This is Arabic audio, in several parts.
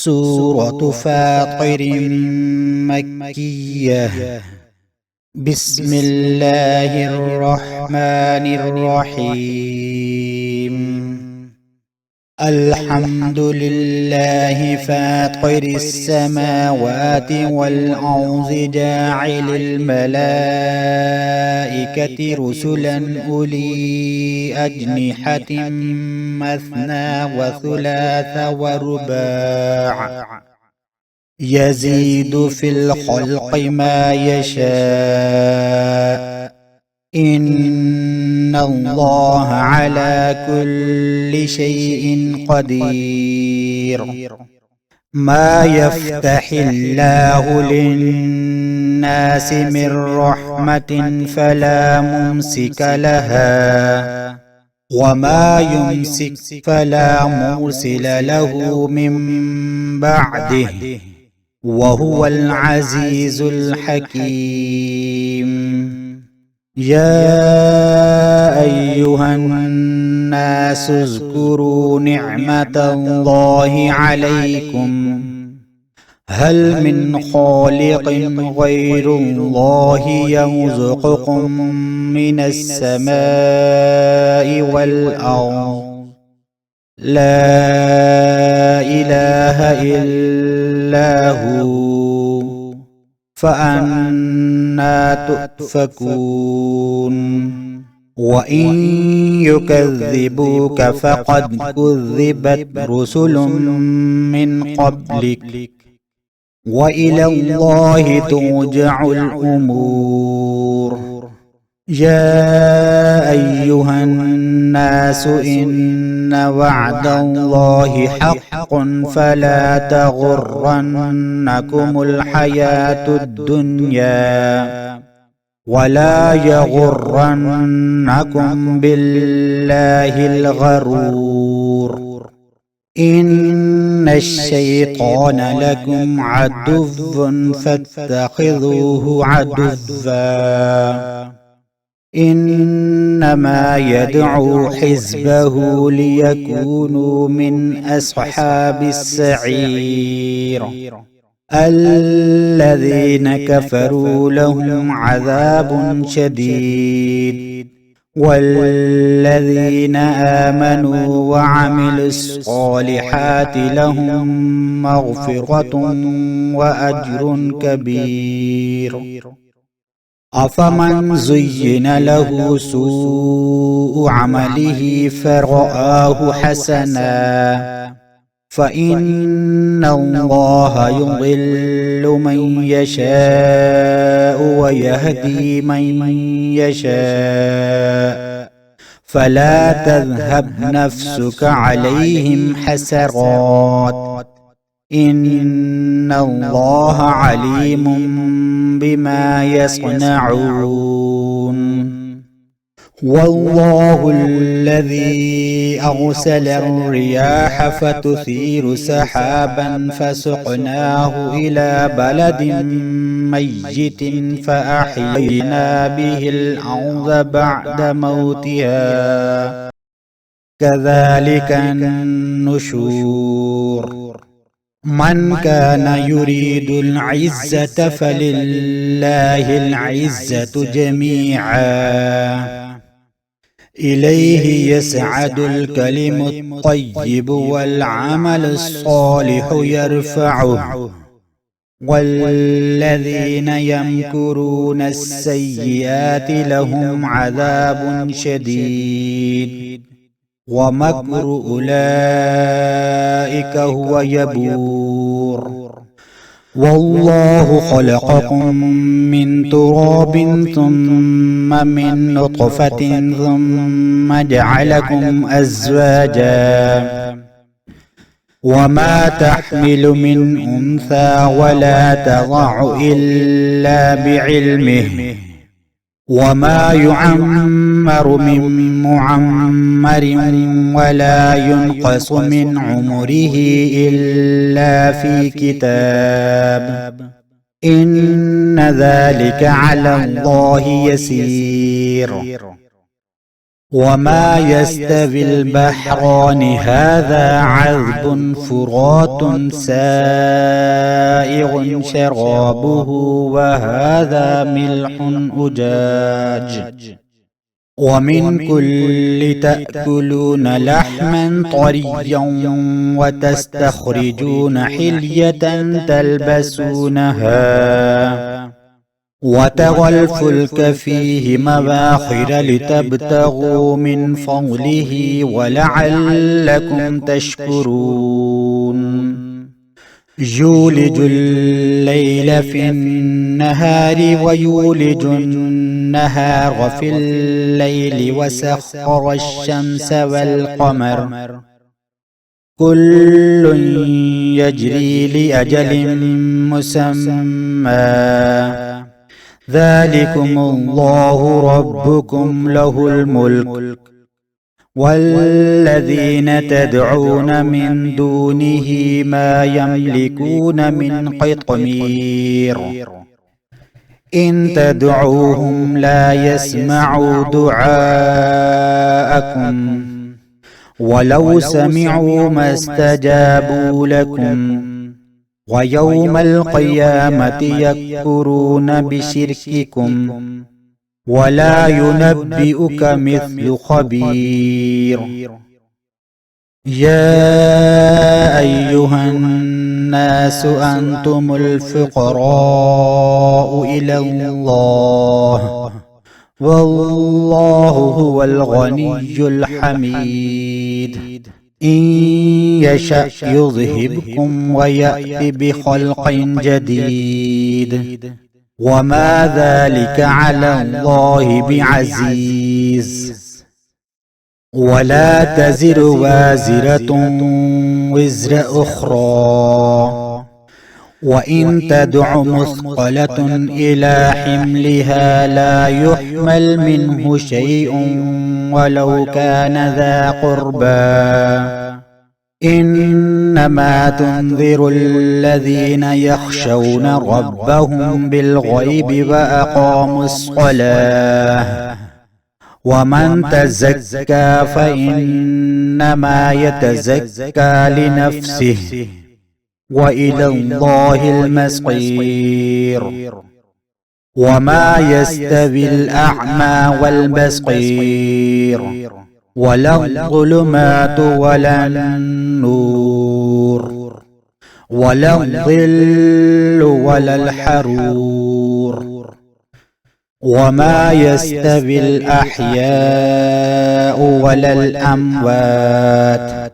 سورة فاطر مكية. بسم الله الرحمن الرحيم. الحمد لله فاطر السماوات والأرض جاعل الملائكة رسلا أولي أجنحة مثنى وثلاث ورباع يزيد في الخلق ما يشاء إن الله على كل شيء قدير. ما يفتح الله للناس من رحمة فلا ممسك لها وما يمسك فلا مرسل له من بعده وهو العزيز الحكيم. يا أيها الناس اذكروا نعمة الله عليكم هل من خالق غير الله يرزقكم من السماء والأرض لا إله إلا هو فأنى تؤفكون. وإن يكذبوك فقد كذبت رسل من قبلك وإلى الله ترجع الأمور. يا أيها الناس إن وعد الله حق فلا تغرنكم الحياة الدنيا ولا يغرنكم بالله الغرور. إن الشيطان لكم عدو فاتخذوه عدوا إنما يدعو حزبه ليكونوا من أصحاب السعير. الذين كفروا لهم عذاب شديد والذين آمنوا وعملوا الصالحات لهم مغفرة وأجر كبير. أفمن زين له سوء عمله فرآه حسنا فإن الله يضل من يشاء ويهدي من يشاء فلا تذهب نفسك عليهم حسرات إن الله عليم بما يصنعون. والله الذي أرسل الرياح فتثير سحابا فسقناه إلى بلد ميت فأحيينا به الأرض بعد موتها كذلك النشور. من كان يريد العزة فلله العزة جميعا إليه يسعد الكلم الطيب والعمل الصالح يرفعه والذين يمكرون السيئات لهم عذاب شديد ومكر أولئك هو يبور. والله خلقكم من تراب ثم من نطفة ثم جعلكم أزواجا وما تحمل من أنثى ولا تضع إلا بعلمه وما يعمر من معمر ولا ينقص من عمره إلا في كتاب إن ذلك على الله يسير. وما يستوي البحران هذا عذب فرات سائغ شرابه وهذا ملح أجاج ومن كل تأكلون لحما طريا وتستخرجون حلية تلبسونها وترى الفلك فيه مواخر لتبتغوا من فضله ولعلكم تشكرون يولج الليل في النهار ويولج النهار في الليل وسخر الشمس والقمر كل يجري لأجل مسمى ذلكم الله ربكم له الملك والذين تدعون من دونه ما يملكون من قطمير إن تدعوهم لا يسمعوا دعاءكم ولو سمعوا ما استجابوا لكم ويوم القيامة يكفرون بشرككم ولا ينبئك مثل خبير يا أيها الناس أنتم الفقراء إلى الله والله هو الغني الحميد إن يشأ يذهبكم ويأتي بخلق جديد وما ذلك على الله بعزيز ولا تزر وازرة وزر أخرى وإن تدع مثقلة إلى حملها لا يحمل منه شيء ولو كان ذا قربى إنما تنذر الذين يخشون ربهم بالغيب وأقاموا الصلاة ومن تزكى فإنما يتزكى لنفسه وإلى الله المصير وما يستوي الأعمى والبصير ولا الظلمات ولا النور ولا الظل ولا الحرور وما يستوي الأحياء ولا الأموات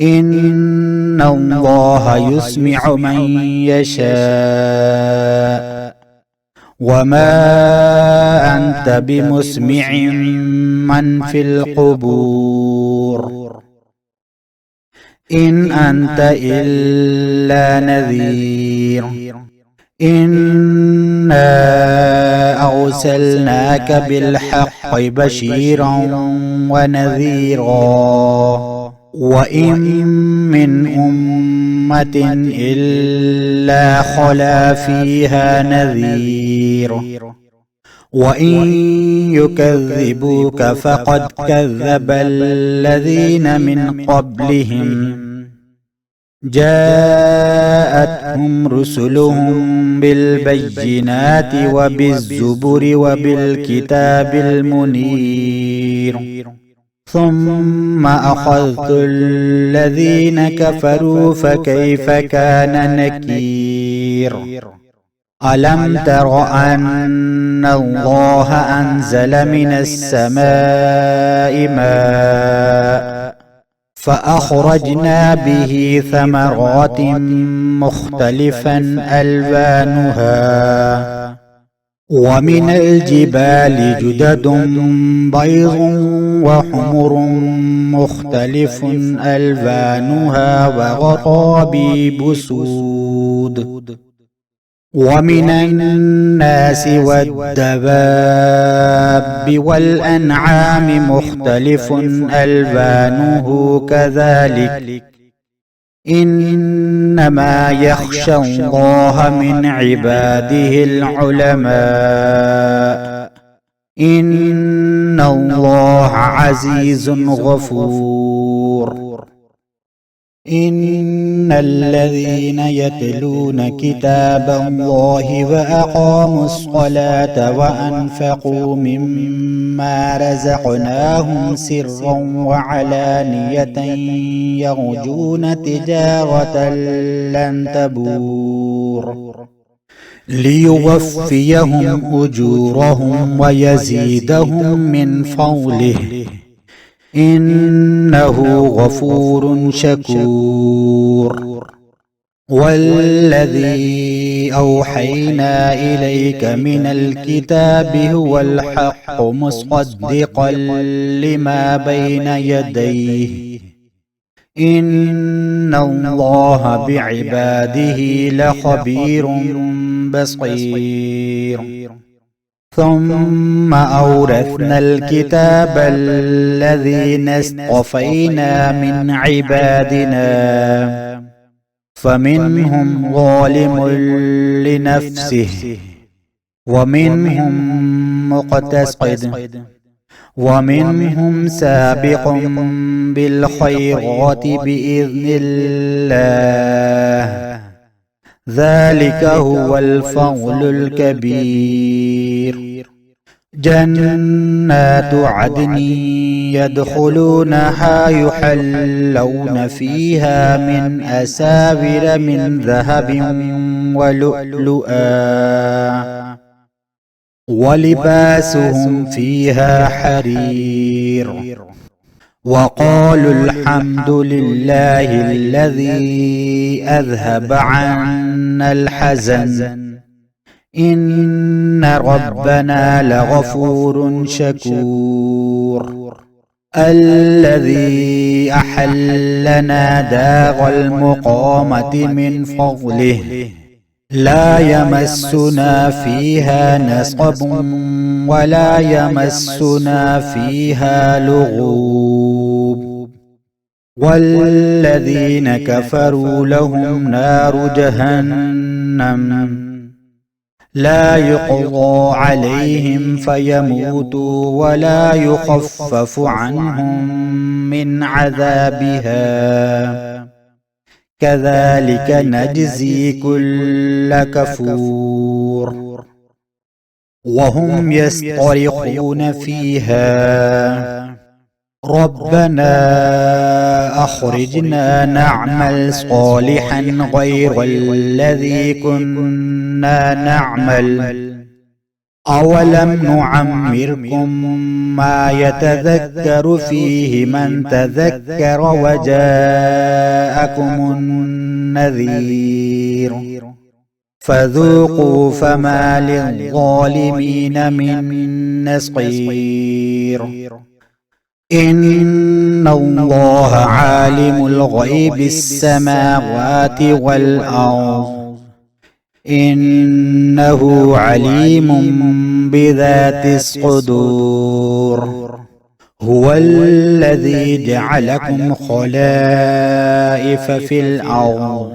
إن الله يسمع من يشاء وما أنت بمسمع من في القبور إن أنت إلا نذير إنا أرسلناك بالحق بشيرا ونذيرا وإن من أمة إلا خلا فيها نذير وإن يكذبوك فقد كذب الذين من قبلهم جاءتهم رسلهم بالبينات وبالزبر وبالكتاب المنير ثم أخذت الذين كفروا فكيف كان نكير ألم تر أن الله أنزل من السماء ماء فأخرجنا به ثمرات مختلفا ألوانها ومن الجبال جدد بيض وحمر مختلف ألوانها وغرابيب سود ومن الناس والدواب والأنعام مختلف ألوانه كذلك إنما يخشى الله من عباده العلماء إن الله عزيز غفور. إن الذين يتلون كتاب الله وأقاموا الصلاة وأنفقوا مما رزقناهم سرا وعلانية يرجون تجارة لن تبور ليوفيهم أجورهم ويزيدهم من فضله إنه غفور شكور. والذي أوحينا إليك من الكتاب هو الحق مصدقا لما بين يديه إن الله بعباده لخبير بصير. ثم أورثنا الكتاب الذين اصطفينا من عبادنا فمنهم ظالم لنفسه ومنهم مقتصد ومنهم سابق بالخيرات بإذن الله ذلك هو الفضل الكبير. جنات عدن يدخلونها يحلون فيها من أساور من ذهب ولؤلؤا ولباسهم فيها حرير. وقالوا الحمد لله الذي أذهب عنا الحزن إن ربنا لغفور شكور. الذي أحلنا دار المقامة من فضله لا يمسنا فيها نصب ولا يمسنا فيها لغوب. والذين كفروا لهم نار جهنم لا يقضى عليهم فيموتوا ولا يخفف عنهم من عذابها كذلك نجزي كل كفور. وهم يصطرخون فيها ربنا أخرجنا نعمل صالحا غير الذي كنا نعمل أولم نعمركم ما يتذكر فيه من تذكر وجاءكم النذير فذوقوا فما للظالمين من نصير. إن الله عالم الغيب السماوات والأرض إنه عليم بذات الصدور. هو الذي جعلكم خلائف في الأرض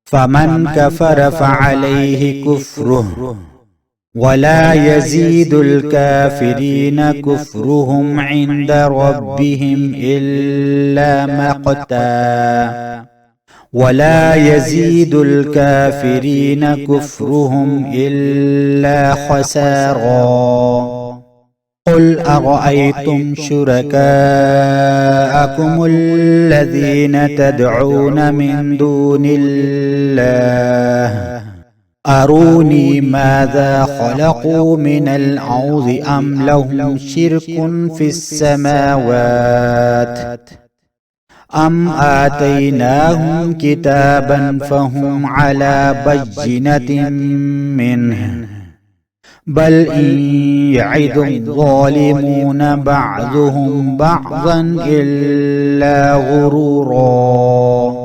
فمن كفر فعليه كفره ولا يزيد الكافرين كفرهم عند ربهم إلا مقتا ولا يزيد الكافرين كفرهم إلا خسارا. قل أرأيتم شركاءكم الذين تدعون من دون الله أروني ماذا خلقوا من الأرض أم لهم شرك في السماوات أم آتيناهم كتابا فهم على بينة منه بل إن يعد الظالمون بعضهم بعضا إلا غرورا.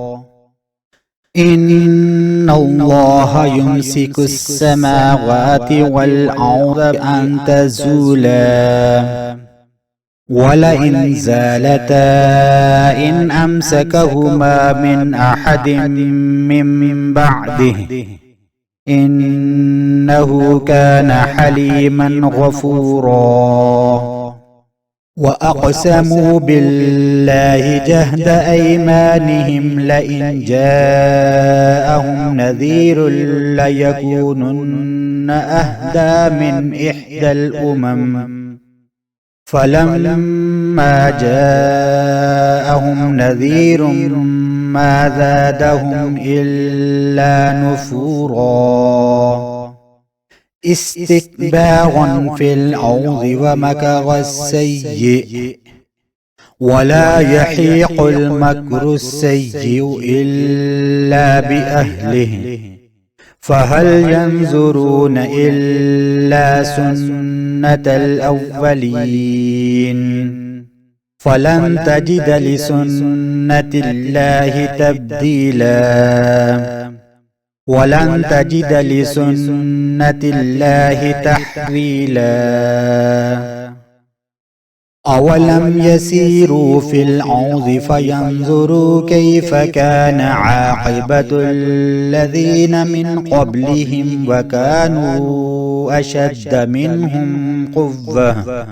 إن الله يمسك السماوات والأرض أن تزولا ولئن زالتا إن أمسكهما من أحد من بعده إنه كان حليما غفورا. وأقسموا بالله جهد أيمانهم لئن جاءهم نذير ليكونن أهدى من إحدى الأمم فلما جاءهم نذير ما زادهم إلا نفورا استكبارا في الأرض ومكر السيء ولا يحيق المكر السيء إلا بأهله فهل ينظرون إلا سنة الأولين فلن تجد لسنة الله تبديلا ولن تجد لسنة الله تحويلا أولم يسيروا في الأرض فينظروا كيف كان عاقبة الذين من قبلهم وكانوا أشد منهم قوة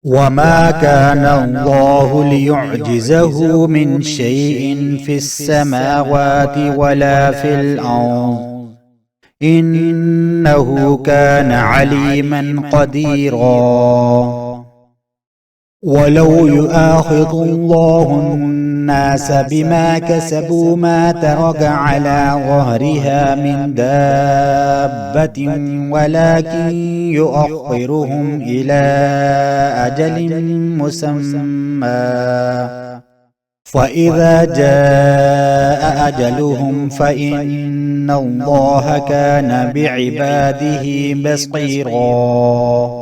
وما كان الله ليعجزه من شيء في السماوات ولا في الأرض إنه كان عليما قديرا ولو يؤاخذ الله الناس بما كسبوا ما ترك على ظهرها من دابة ولكن يؤخرهم إلى أجل مسمى فإذا جاء أجلهم فإن الله كان بعباده بصيرا